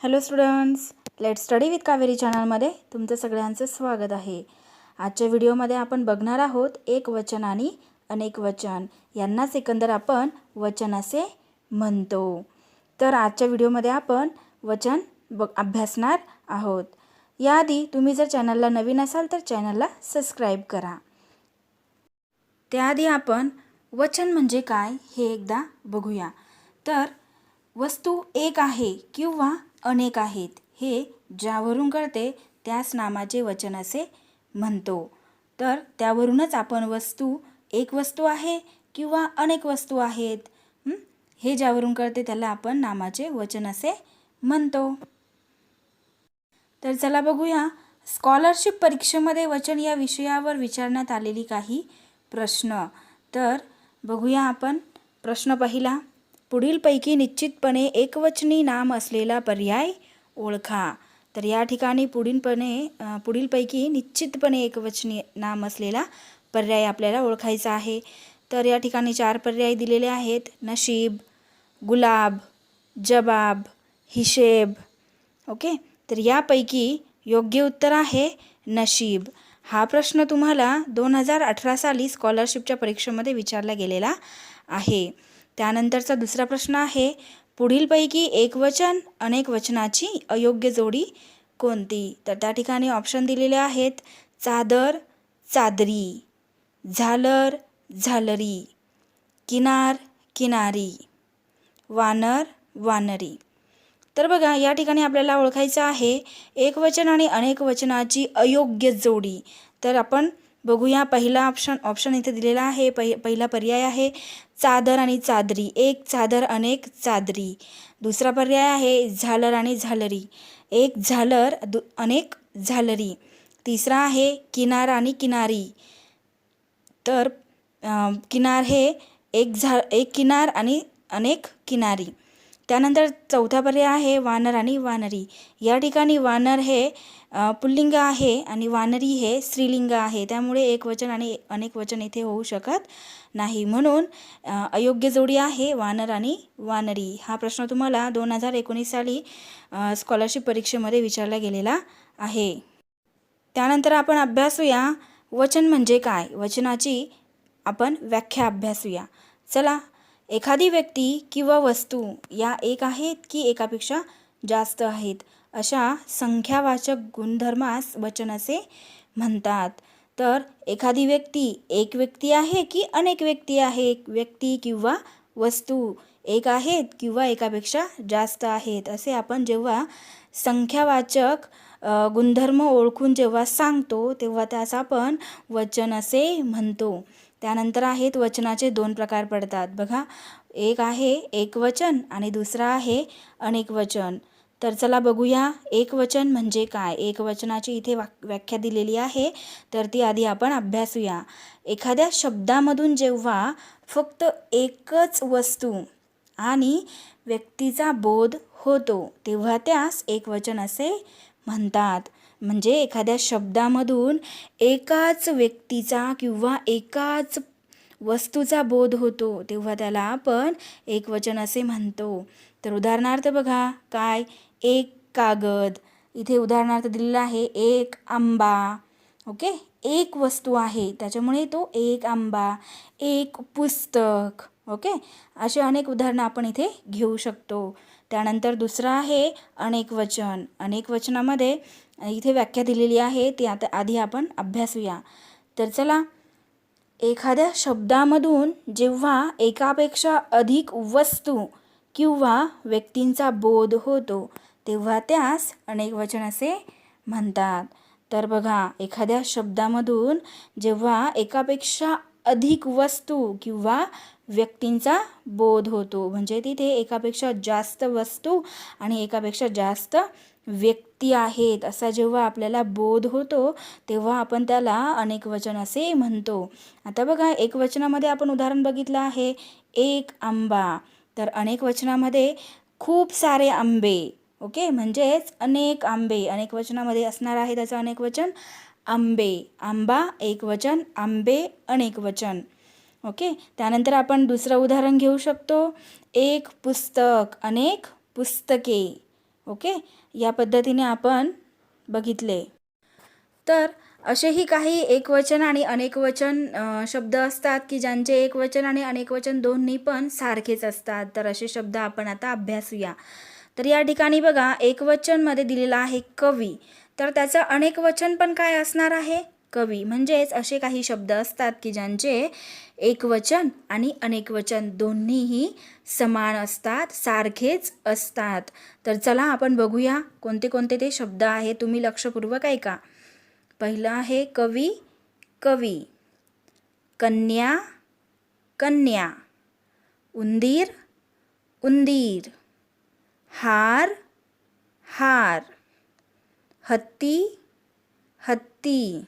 Hello students, let's study with Kaveri चॅनलमध्ये तुमचं सगळ्यांचं स्वागत आहे. आजच्या व्हिडिओमध्ये आपण बघणार आहोत एक वचन आणि अनेक वचन यांनाच एकंदर आपण वचन असे म्हणतो. तर आजच्या व्हिडिओमध्ये आपण वचन अभ्यासणार आहोत. याआधी तुम्ही जर चॅनलला नवीन असाल तर चॅनलला सबस्क्राईब करा. त्याआधी आपण वचन म्हणजे काय हे एकदा बघूया. तर वस्तू एक आहे किंवा अनेक आहेत हे ज्यावरून कळते त्यास नामाचे वचन असे म्हणतो. तर त्यावरूनच आपण एक वस्तू आहे किंवा अनेक वस्तू आहेत हे ज्यावरून कळते त्याला आपण नामाचे वचन असे म्हणतो. तर चला बघूया स्कॉलरशिप परीक्षेमध्ये वचन या विषयावर विचारण्यात आलेली काही प्रश्न. तर बघूया आपण प्रश्न पहिला. पुढीलपैकी निश्चितपणे एकवचनी नाम असलेला पर्याय ओळखा. तर या ठिकाणी पुढीलपैकी निश्चितपणे एकवचनी नाम असलेला पर्याय आपल्याला ओळखायचा आहे. तर या ठिकाणी 4 पर्याय दिलेले आहेत. नशीब, गुलाब, जबाब, हिशेब. ओके, तर यापैकी योग्य उत्तर आहे नशीब. हा प्रश्न तुम्हाला 2018 साली स्कॉलरशिपच्या परीक्षेमध्ये विचारला गेलेला आहे. त्यानंतरचा दुसरा प्रश्न आहे. पुढीलपैकी एकवचन अनेक वचनाची अयोग्य जोडी कोणती? तर त्या ठिकाणी ऑप्शन दिलेले आहेत. चादर, चादरी, झालर, झालरी, किनार, किनारी, वानर, वानरी. तर बघा या ठिकाणी आपल्याला ओळखायचं आहे एकवचन आणि अनेक वचनाची अयोग्य जोडी. तर आपण बघूया पहिला ऑप्शन इथे दिलेला आहे. पहिला पर्याय आहे चादर आणि चादरी, एक चादर अनेक चादरी. दुसरा पर्याय आहे झालर आणि झालरी, एक झालर अनेक झालरी. तिसरा आहे किनार आणि किनारी. तर किनार हे एक किनार आणि अनेक किनारी. त्यानंतर चौथा पर्याय आहे वानर आणि वानरी. या ठिकाणी वानर हे पुल्लिंग आहे आणि वानरी हे स्त्रीलिंग आहे. त्यामुळे एकवचन आणि अनेक वचन इथे होऊ शकत नाही. म्हणून अयोग्य जोडी आहे वानर आणि वानरी. हा प्रश्न तुम्हाला 2019 साली स्कॉलरशिप परीक्षेमध्ये विचारला गेलेला आहे. त्यानंतर आपण अभ्यासूया वचन म्हणजे काय. वचनाची आपण व्याख्या अभ्यासूया. चला, एखादी व्यक्ती किंवा वस्तू या एक आहेत की एकापेक्षा जास्त आहेत अशा संख्यावाचक गुणधर्मास वचन असे म्हणतात. तर एखादी व्यक्ती एक व्यक्ती आहे की अनेक व्यक्ती आहे, व्यक्ती किंवा वस्तू एक आहेत किंवा एकापेक्षा जास्त आहेत असे आपण जेव्हा संख्यावाचक गुणधर्म ओळखून जेव्हा सांगतो तेव्हा त्यास आपण वचन असे म्हणतो. त्यानंतर आहेत वचनाचे 2 प्रकार पडतात. बघा, एक आहे एकवचन आणि दुसरा आहे अनेक वचन. तर चला बघूया एकवचन म्हणजे काय. एकवचनाची इथे व्याख्या दिलेली आहे, तर ती आधी आपण अभ्यासूया. एखाद्या शब्दामधून जेव्हा फक्त एकच वस्तू आणि व्यक्तीचा बोध होतो तेव्हा त्यास एकवचन असे म्हणतात. म्हणजे एखाद्या शब्दामधून एकाच व्यक्तीचा किंवा एकाच वस्तूचा बोध होतो तेव्हा त्याला आपण एकवचन असे म्हणतो. तर उदाहरणार्थ बघा काय, एक कागद. इथे उदाहरणार्थ दिलेला आहे एक आंबा. ओके, एक वस्तू आहे त्याच्यामुळे तो एक आंबा, एक पुस्तक. ओके, असे अनेक उदाहरणं आपण इथे घेऊ शकतो. त्यानंतर दुसरं आहे अनेक वचन. अनेक वचनामध्ये इथे व्याख्या दिलेली आहे, ती आता आधी आपण अभ्यासूया. तर चला, एखाद्या शब्दामधून जेव्हा एकापेक्षा अधिक वस्तू किंवा व्यक्तींचा बोध होतो तेव्हा त्यास अनेक वचन असे म्हणतात. तर बघा, एखाद्या शब्दामधून जेव्हा एकापेक्षा अधिक वस्तू किंवा व्यक्तींचा बोध होतो म्हणजे तिथे एकापेक्षा जास्त वस्तू आणि एकापेक्षा जास्त व्यक्ती आहेत असा जेव्हा आपल्याला बोध होतो तेव्हा आपण त्याला अनेक वचन असे म्हणतो. आता बघा, एक वचनामध्ये आपण उदाहरण बघितलं आहे एक आंबा. तर अनेक वचनामध्ये खूप सारे आंबे. ओके, म्हणजेच अनेक आंबे. अनेक वचनामध्ये असणार आहे त्याचं अनेक वचन आंबे. आंबा एक वचन, आंबे अनेक वचन. ओके, त्यानंतर आपण दुसरं उदाहरण घेऊ शकतो एक पुस्तक, अनेक पुस्तके. ओके, या पद्धतीने आपण बघितले. तर असेही काही एकवचन आणि अनेकवचन शब्द असतात की ज्यांचे एकवचन आणि अनेकवचन दोन्ही पण सारखेच असतात. तर असे शब्द आपण आता अभ्यासूया. तर या ठिकाणी बघा, एकवचनमध्ये दिलेलं आहे कवी, तर त्याचं अनेकवचन पण काय असणार आहे? कवी. म्हणजेच असे काही शब्द असतात की ज्यांचे एकवचन आणि अनेकवचन दोन्हीही समान असतात, सारखेच असतात. तर चला आपण बघूया कोणते कोणते ते शब्द आहे. तुम्ही लक्षपूर्वक ऐका. पहिलं आहे कवी, कवी. कन्या, कन्या. उंदीर, उंदीर. हार, हार. हत्ती, हत्ती.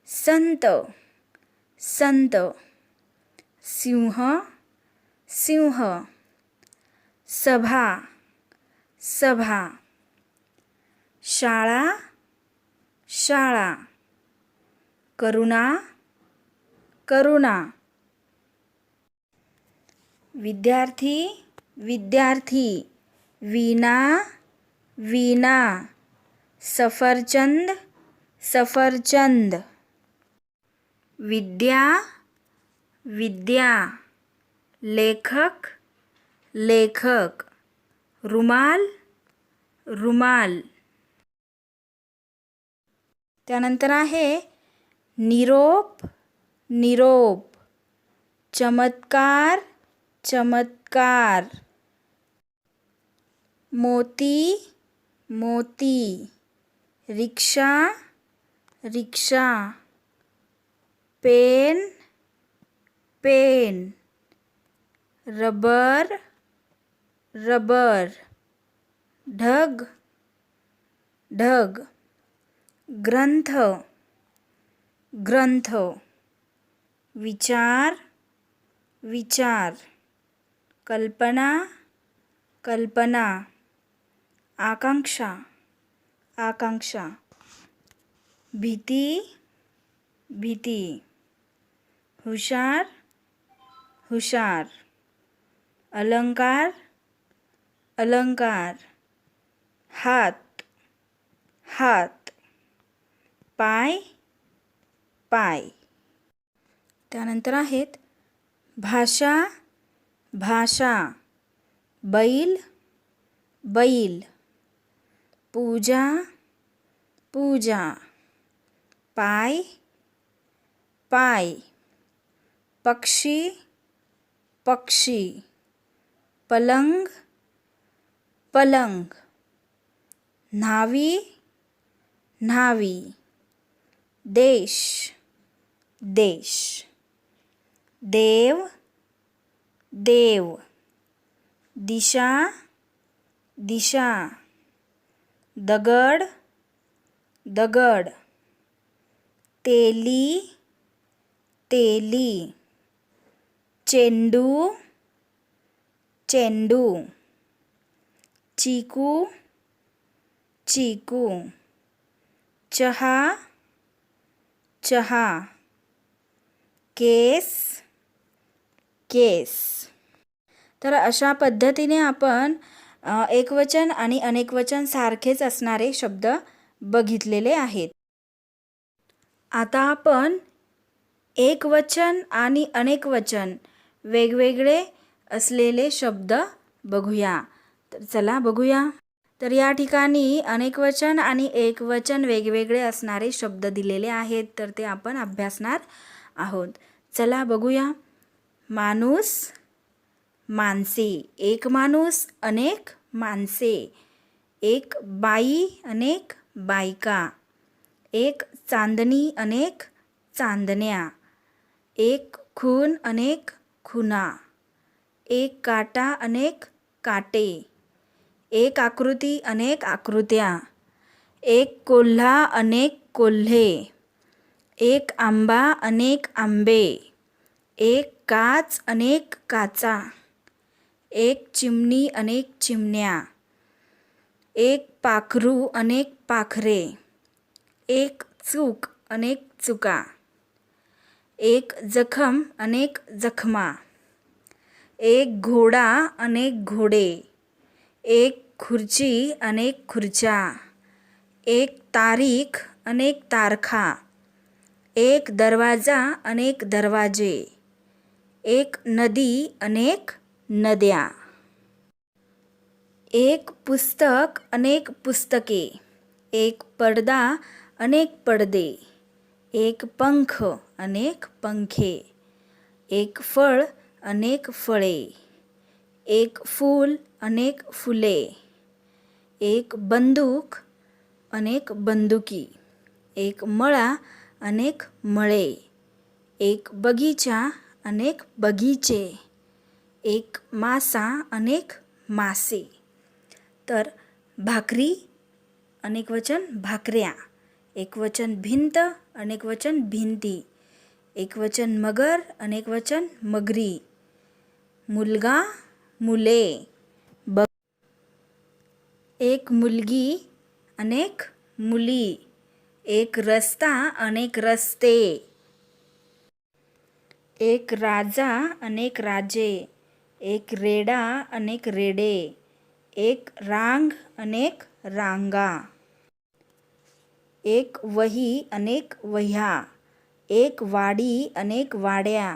संत, संत. सिंह, सिंह. सभा, सभा. शाळा, शाळा. करुणा, करुणा. विद्यार्थी, विद्यार्थी. वीणा, वीणा. सफरचंद, सफरचंद. विद्या, विद्या. लेखक, लेखक. रुमाल, रुमाल. त्यानंतर आहे निरोप, निरोप. चमत्कार, चमत्कार. मोती, मोती. रिक्षा, रिक्षा. Pen, pen. Rubber, rubber. ढग, ढग. ग्रंथ, ग्रंथ. विचार, विचार. कल्पना, कल्पना. आकांक्षा, आकांक्षा. भीती, भीती. हुशार, हुशार. अलंकार, अलंकार. हात, हात. पाय, पाय. त्यानंतर आहेत भाषा, भाषा. बैल, बैल. पूजा, पूजा. पाय, पाय. पक्षी, पक्षी. पलंग, पलंग. न्हावी, न्हावी. देश, देश. देव, देव. दिशा, दिशा. दगड, दगड. तेली, तेली. चेंडू, चेंडू. चीकू, चीकू. चहा, चहा. केस, केस. तर अशा पद्धतीने आपण एकवचन आणि अनेकवचन सारखेच असणारे शब्द बघितलेले आहेत. आता आपण एकवचन आणि अनेकवचन वेगवेगळे असलेले शब्द बघूया. तर चला बघूया. तर या ठिकाणी अनेकवचन आणि एकवचन वेगवेगळे असणारे शब्द दिलेले आहेत, तर ते आपण अभ्यासणार आहोत. चला बघूया. माणूस, माणसे. एक माणूस, अनेक माणसे. एक बाई, अनेक बायका. एक चांदणी, अनेक चांदण्या. एक खून, अनेक खुणा. एक काटा, अनेक काटे. एक आकृती, अनेक आकृत्या. एक कोल्हा, अनेक कोल्हे. एक आंबा, अनेक आंबे. एक काच, अनेक काचा. एक चिमणी, अनेक चिमण्या. एक पाखरू, अनेक पाखरे. एक चूक, अनेक चुका. एक जखम, अनेक जखमा. एक घोडा, अनेक घोडे. एक खुर्ची अनेक खुर्च्या, एक तारीख अनेक तारखा, एक दरवाजा अनेक दरवाजे, एक नदी अनेक नद्या, एक पुस्तक अनेक पुस्तके, एक पडदा अनेक पडदे, एक पंख अनेक पंखे, एक फळ अनेक फळे, एक फूल अनेक फुले, एक बंदूक अनेक बंदुकी, एक मळा अनेक मळे, एक बगीचा अनेक बगीचे, एक मासा अनेक मासे. तर भाकरी अनेकवचन भाकऱ्या, एकवचन भिंत अनेकवचन भिंती, एकवचन मगर अनेकवचन मगरी, मुलगा मुले, एक मुलगी अनेक मुली, एक रस्ता अनेक रस्ते, एक राजा अनेक राजे, एक रेडा अनेक रेडे, एक रांग अनेक रांगा, एक वही अनेक वह्या, एक वाडी अनेक वाड्या,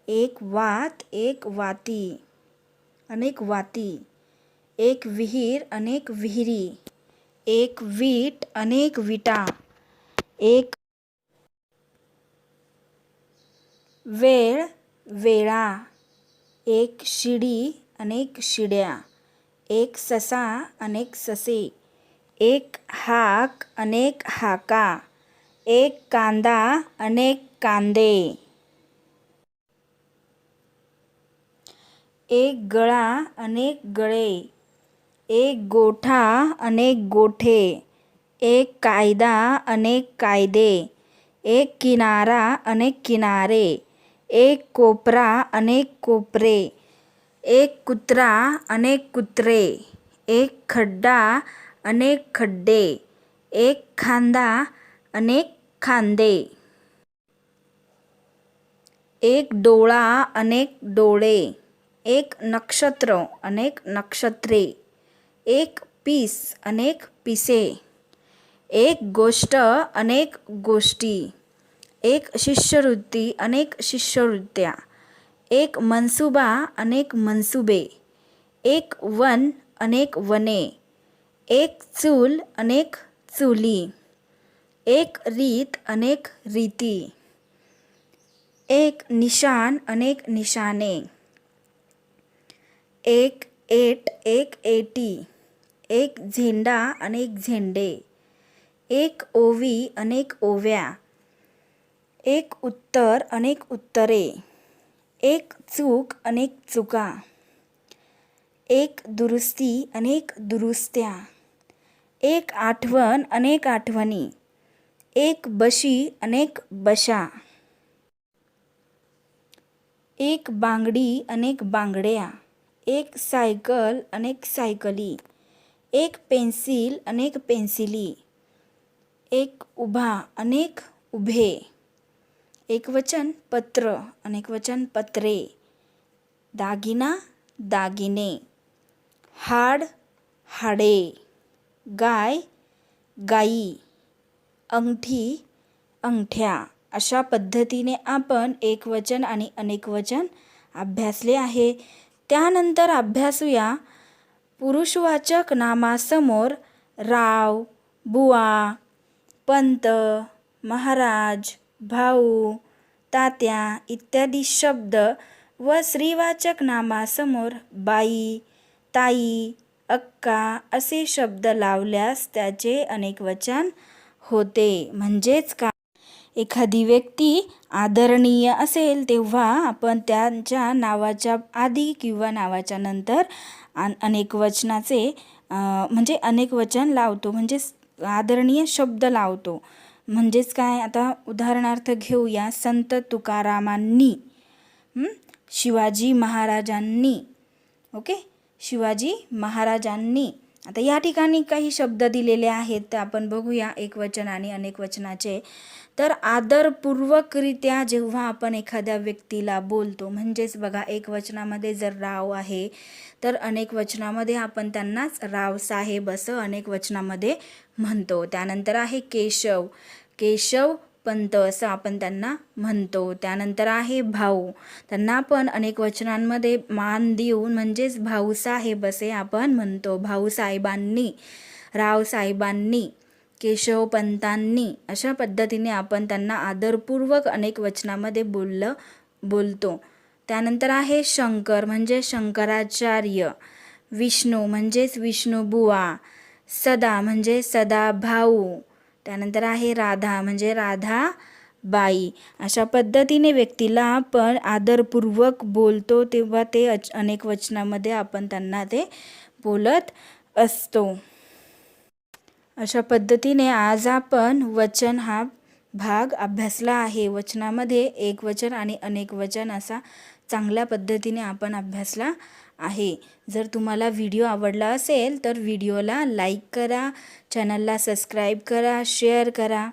एक वात एक वाती अनेक वाती, एक विहीर अनेक विहिरी, एक वीट अनेक विटा, एक वेळ वेळा, एक शिडी अनेक शिड्या, एक ससा अनेक ससे, एक हाक अनेक हाका, एक कांदा अनेक कांदे, एक गळा अनेक गळे, एक गोठा अनेक गोठे, एक कायदा अनेक कायदे, एक किनारा अनेक किनारे, एक कोपरा अनेक कोपरे, एक कुत्रा अनेक कुत्रे, एक खड्डा अनेक खड्डे, एक खांदा अनेक खांदे, एक डोळा अनेक डोळे, एक नक्षत्र अनेक नक्षत्रे, एक पीस अनेक पिसे, एक गोष्ट अनेक गोष्टी, एक शिष्यवृत्ती अनेक शिष्यवृत्त्या, एक मनसुबा अनेक मनसुबे, एक वन अनेक वने, एक चूल अनेक चुली, एक रीत अनेक रीती, एक निशाण अनेक निशाणे, एक एट एक एटी, एक झेंडा अनेक झेंडे, एक ओवी अनेक ओव्या, एक उत्तर अनेक उत्तरे, एक चूक अनेक चुका, एक दुरुस्ती अनेक दुरुस्त्या, एक आठवण अनेक आठवणी, एक बशी अनेक बशा, एक बांगडी अनेक बांगड्या, एक सायकल अनेक सायकली, एक पेन्सिल अनेक पेन्सिली, एक उभा अनेक उभे, एकवचन पत्र अनेकवचन पत्रे, दागिना दागिने, हाड हाडे, गाय गाई, अंगठी अंगठ्या. अशा पद्धतीने आपण एकवचन आणि अनेकवचन अभ्यासले आहे. त्यानंतर अभ्यासूया पुरुषवाचक नामासमोर राव, बुवा, पंत, महाराज, भाऊ, तात्या इत्यादी शब्द व स्त्रीवाचक नामासमोर बाई, ताई, अक्का असे शब्द लावल्यास त्याचे अनेकवचन होते. म्हणजेच काय, एखादी व्यक्ती आदरणीय असेल तेव्हा आपण त्यांच्या नावाच्या आधी किंवा नावाच्या नंतर अनेकवचनाचे म्हणजे अनेकवचन लावतो, म्हणजे आदरणीय शब्द लावतो. म्हणजेच काय, आता उदाहरणार्थ घेऊया. संत तुकारामांनी, शिवाजी महाराजांनी, ओके, शिवाजी महाराजांनी आता या ठिकाणी काही शब्द दिलेले आहेत ते आपण बघूया एकवचन आणि अनेक वचनाचे. तर आदरपूर्वकरित्या जेव्हा आपण एखाद्या व्यक्तीला बोलतो, म्हणजेच बघा एकवचनामध्ये जर राव आहे तर अनेक वचनामध्ये आपण त्यांनाच राव साहेब असं अनेक वचनामध्ये म्हणतो. त्यानंतर आहे केशव, केशव पंत असं आपण त्यांना म्हणतो. त्यानंतर आहे भाऊ, त्यांना आपण अनेक वचनांमध्ये मान देऊन म्हणजेच भाऊसाहेब असे आपण म्हणतो. भाऊसाहेबांनी, रावसाहेबांनी, केशवपंतांनी अशा पद्धतीने आपण त्यांना आदरपूर्वक अनेक वचनामध्ये बोलतो. त्यानंतर आहे शंकर म्हणजे शंकराचार्य, विष्णू म्हणजेच विष्णुबुवा, सदा म्हणजे सदाभाऊ. त्यानंतर आहे राधा म्हणजे राधाबाई. अशा पद्धतीने व्यक्तीला आपण आदरपूर्वक बोलतो तेव्हा ते अनेक वचनामध्ये आपण त्यांना ते बोलत असतो. अशा पद्धतीने आज आपण वचन हा भाग अभ्यासला आहे. वचनामध्ये एक वचन आणि अनेक वचन असा चांगल्या पद्धतीने आपण अभ्यासला आहे. जर तुम्हाला व्हिडिओ आवडला असेल तर व्हिडिओला लाईक करा, चॅनलला सबस्क्राईब करा, शेअर करा.